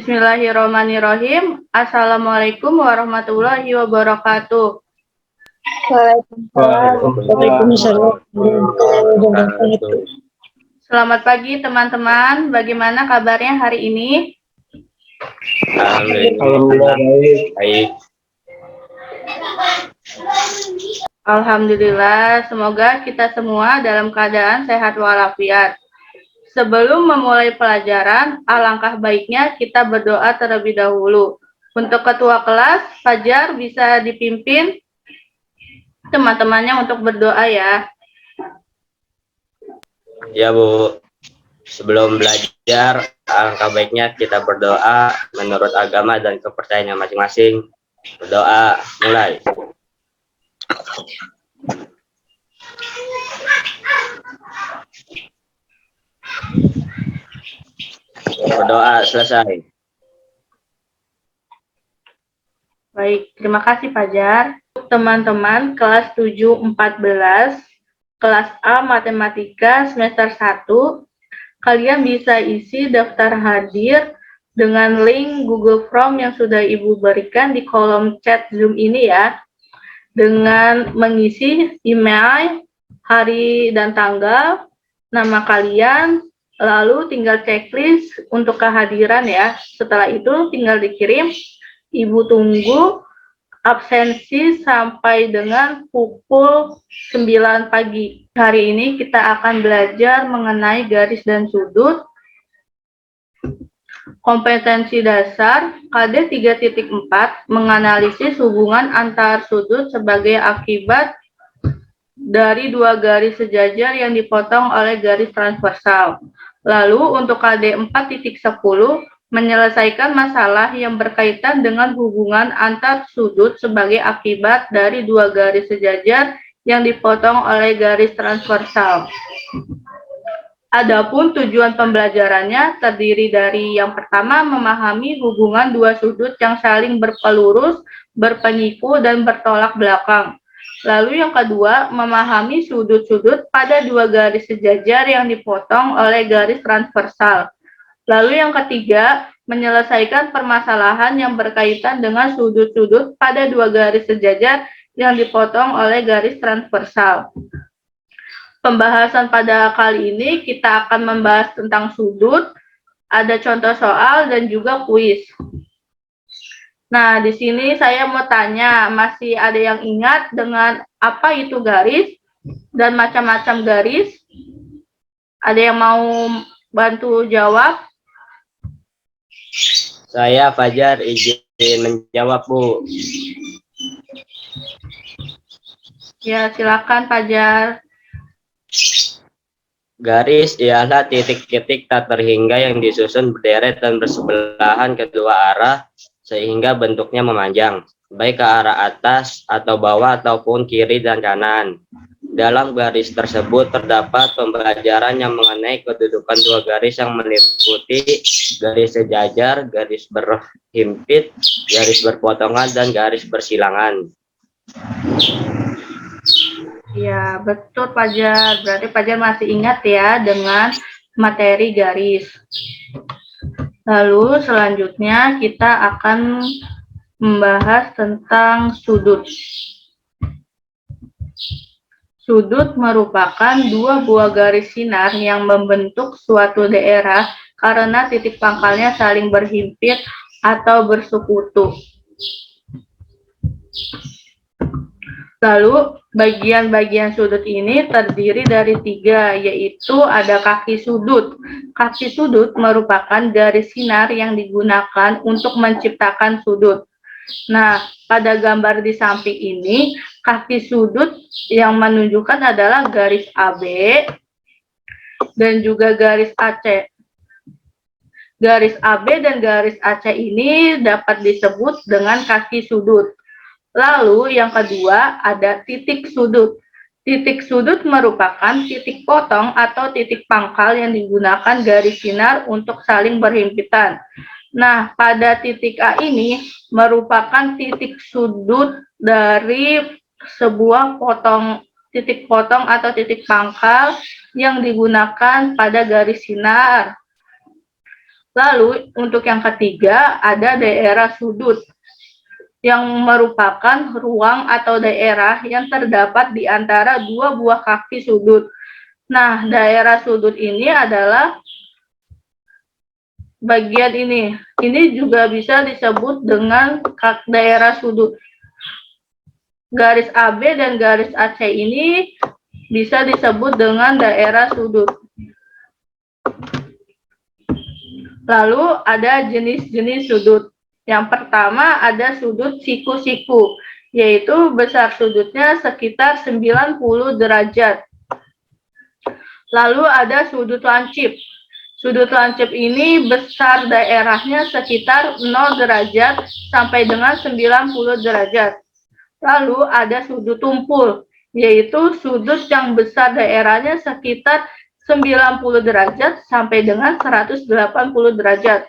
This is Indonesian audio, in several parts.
Bismillahirrahmanirrahim. Assalamualaikum warahmatullahi wabarakatuh. Waalaikumsalam warahmatullahi wabarakatuh. Selamat pagi teman-teman. Bagaimana kabarnya hari ini? Alhamdulillah baik. Alhamdulillah, semoga kita semua dalam keadaan sehat walafiat. Sebelum memulai pelajaran, alangkah baiknya kita berdoa terlebih dahulu. Untuk ketua kelas, Fajar bisa dipimpin teman-temannya untuk berdoa ya. Ya Bu, sebelum belajar, alangkah baiknya kita berdoa menurut agama dan kepercayaan masing-masing. Berdoa, mulai. Berdoa selesai. Baik, terima kasih Fajar. Teman-teman kelas 7-14, kelas A Matematika semester 1, kalian bisa isi daftar hadir dengan link Google Form yang sudah Ibu berikan di kolom chat Zoom ini ya. Dengan mengisi email, hari dan tanggal, nama kalian, lalu tinggal checklist untuk kehadiran ya. Setelah itu tinggal dikirim. Ibu tunggu absensi sampai dengan pukul 9 pagi. Hari ini kita akan belajar mengenai garis dan sudut. Kompetensi dasar KD 3.4 menganalisis hubungan antar sudut sebagai akibat dari dua garis sejajar yang dipotong oleh garis transversal. Lalu untuk KD 4.10 menyelesaikan masalah yang berkaitan dengan hubungan antar sudut sebagai akibat dari dua garis sejajar yang dipotong oleh garis transversal. Adapun tujuan pembelajarannya terdiri dari yang pertama memahami hubungan dua sudut yang saling berpelurus, berpenyiku, dan bertolak belakang. Lalu yang kedua memahami sudut-sudut pada dua garis sejajar yang dipotong oleh garis transversal. Lalu yang ketiga, menyelesaikan permasalahan yang berkaitan dengan sudut-sudut pada dua garis sejajar yang dipotong oleh garis transversal. Pembahasan pada kali ini kita akan membahas tentang sudut, ada contoh soal dan juga kuis. Nah, di sini saya mau tanya, masih ada yang ingat dengan apa itu garis dan macam-macam garis? Ada yang mau bantu jawab? Saya Fajar izin menjawab Bu. Ya, silakan Fajar. Garis ialah titik-titik tak terhingga yang disusun berderet dan bersebelahan kedua arah sehingga bentuknya memanjang, baik ke arah atas atau bawah ataupun kiri dan kanan. Dalam garis tersebut terdapat pembelajaran yang mengenai kedudukan dua garis yang meliputi garis sejajar, garis berhimpit, garis berpotongan, dan garis bersilangan. Ya, betul Fajar. Berarti Fajar masih ingat ya dengan materi garis. Lalu selanjutnya kita akan membahas tentang sudut. Sudut merupakan dua buah garis sinar yang membentuk suatu daerah karena titik pangkalnya saling berhimpit atau bersekutu. Lalu, bagian-bagian sudut ini terdiri dari tiga, yaitu ada kaki sudut. Kaki sudut merupakan garis sinar yang digunakan untuk menciptakan sudut. Nah, pada gambar di samping ini, kaki sudut yang menunjukkan adalah garis AB dan juga garis AC. Garis AB dan garis AC ini dapat disebut dengan kaki sudut. Lalu yang kedua ada titik sudut. Titik sudut merupakan titik potong atau titik pangkal yang digunakan garis sinar untuk saling berhimpitan. Nah, pada titik A ini merupakan titik sudut dari sebuah titik potong atau titik pangkal yang digunakan pada garis sinar. Lalu untuk yang ketiga ada daerah sudut yang merupakan ruang atau daerah yang terdapat di antara dua buah kaki sudut. Nah, daerah sudut ini adalah bagian ini. Ini juga bisa disebut dengan daerah sudut. Garis AB dan garis AC ini bisa disebut dengan daerah sudut. Lalu ada jenis-jenis sudut. Yang pertama ada sudut siku-siku, yaitu besar sudutnya sekitar 90 derajat. Lalu ada sudut lancip. Sudut lancip ini besar daerahnya sekitar 0 derajat sampai dengan 90 derajat. Lalu ada sudut tumpul, yaitu sudut yang besar daerahnya sekitar 90 derajat sampai dengan 180 derajat.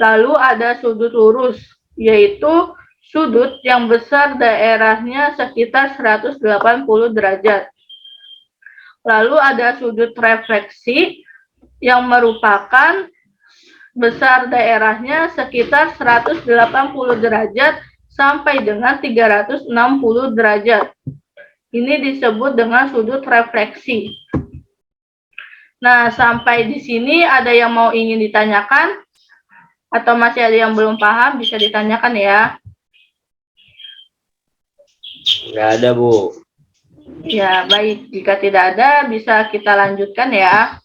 Lalu ada sudut lurus, yaitu sudut yang besar daerahnya sekitar 180 derajat. Lalu ada sudut refleksi yang merupakan besar daerahnya sekitar 180 derajat sampai dengan 360 derajat. Ini disebut dengan sudut refleksi. Nah, sampai di sini ada yang mau ingin ditanyakan? Atau masih ada yang belum paham? Bisa ditanyakan ya. Nggak ada, Bu. Ya, baik. Jika tidak ada, bisa kita lanjutkan ya.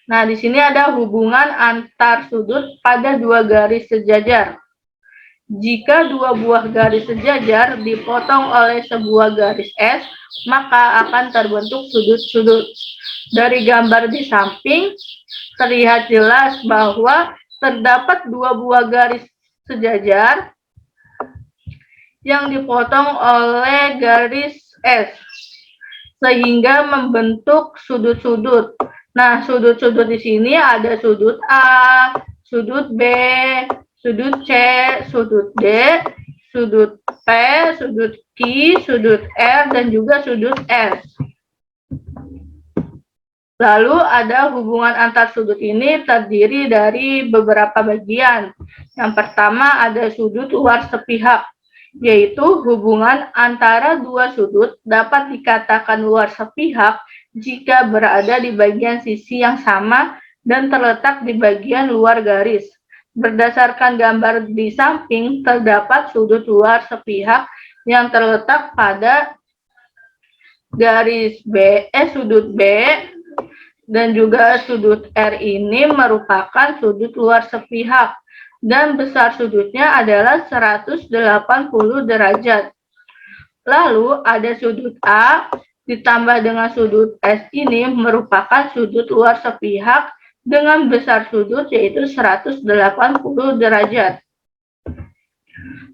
Nah, di sini ada hubungan antar sudut pada dua garis sejajar. Jika dua buah garis sejajar dipotong oleh sebuah garis S, maka akan terbentuk sudut-sudut. Dari gambar di samping, terlihat jelas bahwa terdapat dua buah garis sejajar yang dipotong oleh garis S, sehingga membentuk sudut-sudut. Nah, sudut-sudut di sini ada sudut A, sudut B, sudut C, sudut D, sudut P, sudut Q, sudut R, dan juga sudut S. Lalu ada hubungan antar sudut ini terdiri dari beberapa bagian. Yang pertama ada sudut luar sepihak, yaitu hubungan antara dua sudut dapat dikatakan luar sepihak jika berada di bagian sisi yang sama dan terletak di bagian luar garis. Berdasarkan gambar di samping, terdapat sudut luar sepihak yang terletak pada garis sudut B, dan juga sudut R ini merupakan sudut luar sepihak dan besar sudutnya adalah 180 derajat. Lalu ada sudut A ditambah dengan sudut S ini merupakan sudut luar sepihak dengan besar sudut yaitu 180 derajat.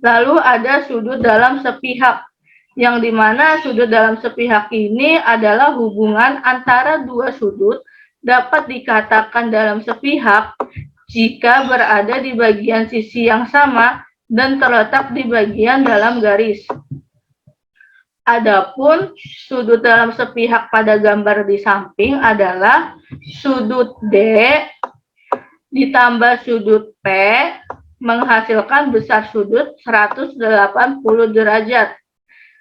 Lalu ada sudut dalam sepihak, yang dimana sudut dalam sepihak ini adalah hubungan antara dua sudut dapat dikatakan dalam sepihak jika berada di bagian sisi yang sama dan terletak di bagian dalam garis. Adapun sudut dalam sepihak pada gambar di samping adalah sudut D ditambah sudut P menghasilkan besar sudut 180 derajat.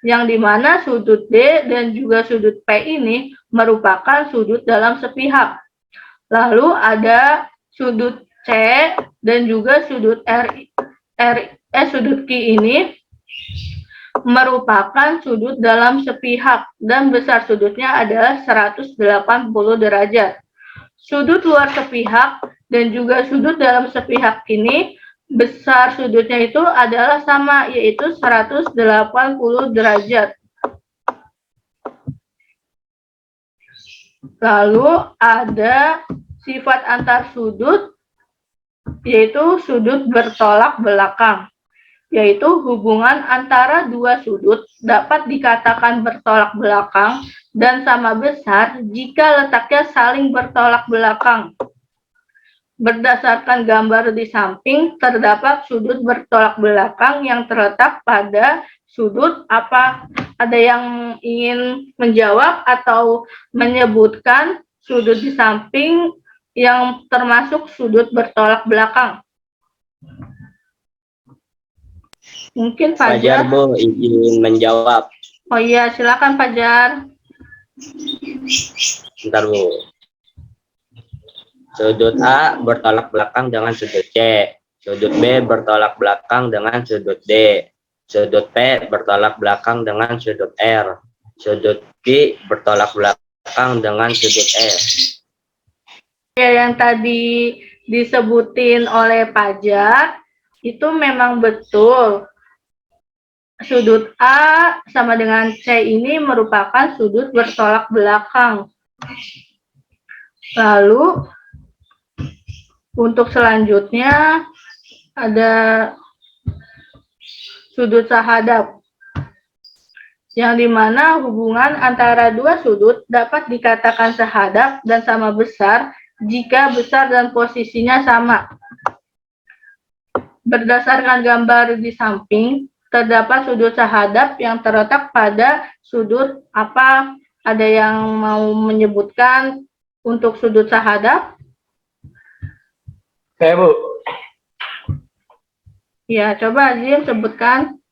Yang dimana sudut D dan juga sudut P ini merupakan sudut dalam sepihak. Lalu ada sudut C dan juga sudut sudut Q ini merupakan sudut dalam sepihak dan besar sudutnya adalah 180 derajat. Sudut luar sepihak dan juga sudut dalam sepihak ini besar sudutnya itu adalah sama, yaitu 180 derajat. Lalu ada sifat antar sudut, yaitu sudut bertolak belakang, yaitu hubungan antara dua sudut dapat dikatakan bertolak belakang dan sama besar jika letaknya saling bertolak belakang. Berdasarkan gambar di samping, terdapat sudut bertolak belakang yang terletak pada sudut apa? Ada yang ingin menjawab atau menyebutkan sudut di samping yang termasuk sudut bertolak belakang? Mungkin Fajar, Fajar. Bu, izin menjawab. Oh iya, silakan Fajar. Bentar, Bu. Sudut A bertolak belakang dengan sudut C. Sudut B bertolak belakang dengan sudut D. Sudut P bertolak belakang dengan sudut R. Sudut Q bertolak belakang dengan sudut E. Ya, yang tadi disebutin oleh Fajar itu memang betul. Sudut A sama dengan C ini merupakan sudut bertolak belakang. Lalu untuk selanjutnya ada sudut sahadap, yang dimana hubungan antara dua sudut dapat dikatakan sahadap dan sama besar jika besar dan posisinya sama. Berdasarkan gambar di samping, terdapat sudut sahadap yang terletak pada sudut apa? Ada yang mau menyebutkan untuk sudut sahadap? Saya, Bu. Ya, coba Azim sebutkan.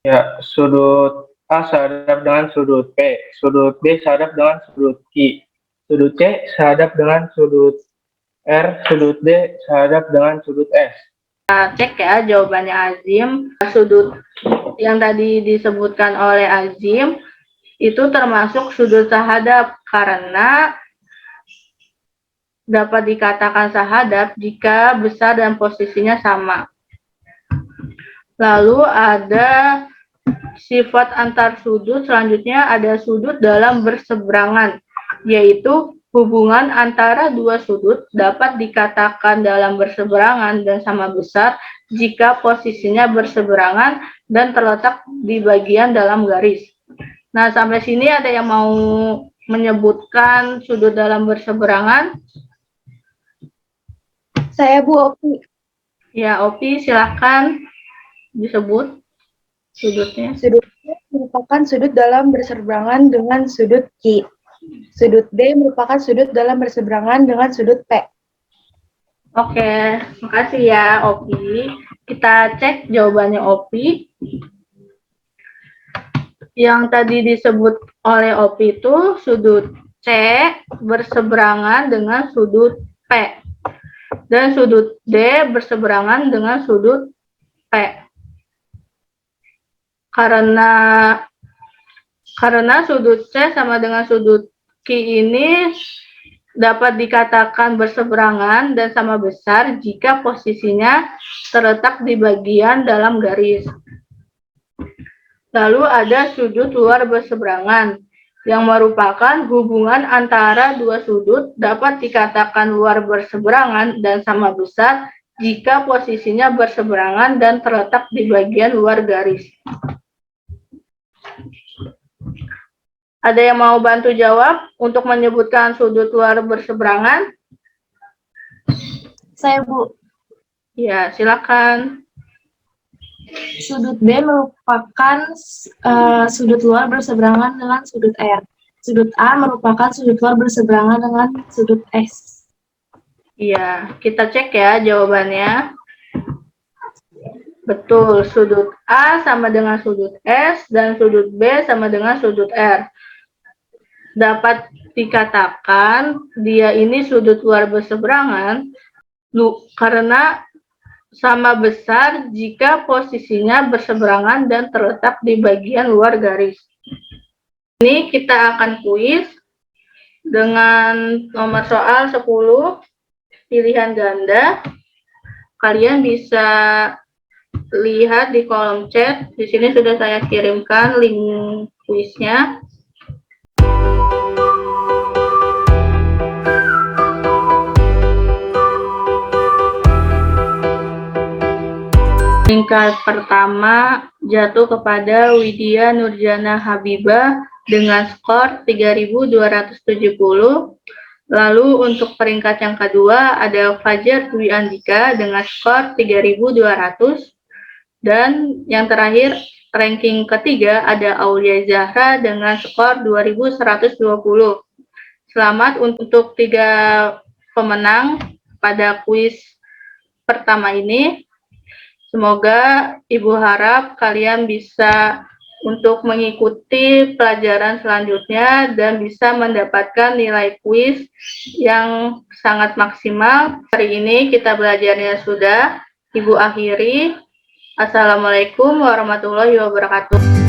Ya, sudut A sehadap dengan sudut P, sudut B sehadap dengan sudut Q, sudut C sehadap dengan sudut R, sudut D sehadap dengan sudut S. Kita cek ya jawabannya Azim. Sudut yang tadi disebutkan oleh Azim itu termasuk sudut sahadap karena dapat dikatakan sahadap jika besar dan posisinya sama. Lalu ada sifat antar sudut, selanjutnya ada sudut dalam berseberangan, yaitu hubungan antara dua sudut dapat dikatakan dalam berseberangan dan sama besar jika posisinya berseberangan dan terletak di bagian dalam garis. Nah, sampai sini ada yang mau menyebutkan sudut dalam berseberangan? Saya, Bu Opi. Ya, Opi, silakan disebut sudutnya. Sudut D merupakan sudut dalam berseberangan dengan sudut Q. Sudut D merupakan sudut dalam berseberangan dengan sudut P. Oke, makasih ya Opi. Kita cek jawabannya Opi. Yang tadi disebut oleh Opi itu sudut C berseberangan dengan sudut P. Dan sudut D berseberangan dengan sudut P. Karena sudut C sama dengan sudut Q ini dapat dikatakan berseberangan dan sama besar jika posisinya terletak di bagian dalam garis. Lalu ada sudut luar berseberangan, yang merupakan hubungan antara dua sudut dapat dikatakan luar berseberangan dan sama besar jika posisinya berseberangan dan terletak di bagian luar garis. Ada yang mau bantu jawab untuk menyebutkan sudut luar berseberangan? Saya, Bu. Ya, silakan. Sudut B merupakan sudut luar berseberangan dengan sudut R. Sudut A merupakan sudut luar berseberangan dengan sudut S. Iya, kita cek ya jawabannya. Betul, sudut A sama dengan sudut S dan sudut B sama dengan sudut R. Dapat dikatakan dia ini sudut luar berseberangan karena sama besar jika posisinya berseberangan dan terletak di bagian luar garis. Ini kita akan kuis dengan nomor soal 10 pilihan ganda. Kalian bisa lihat di kolom chat. Di sini sudah saya kirimkan link kuisnya. Peringkat pertama jatuh kepada Widya Nurjana Habibah dengan skor 3.270. Lalu untuk peringkat yang kedua ada Fajar Dwi Andika dengan skor 3.200. Dan yang terakhir ranking ketiga ada Aulia Zahra dengan skor 2.120. Selamat untuk 3 pemenang pada kuis pertama ini. Semoga Ibu harap kalian bisa untuk mengikuti pelajaran selanjutnya dan bisa mendapatkan nilai kuis yang sangat maksimal. Hari ini kita belajarnya sudah. Ibu akhiri. Assalamualaikum warahmatullahi wabarakatuh.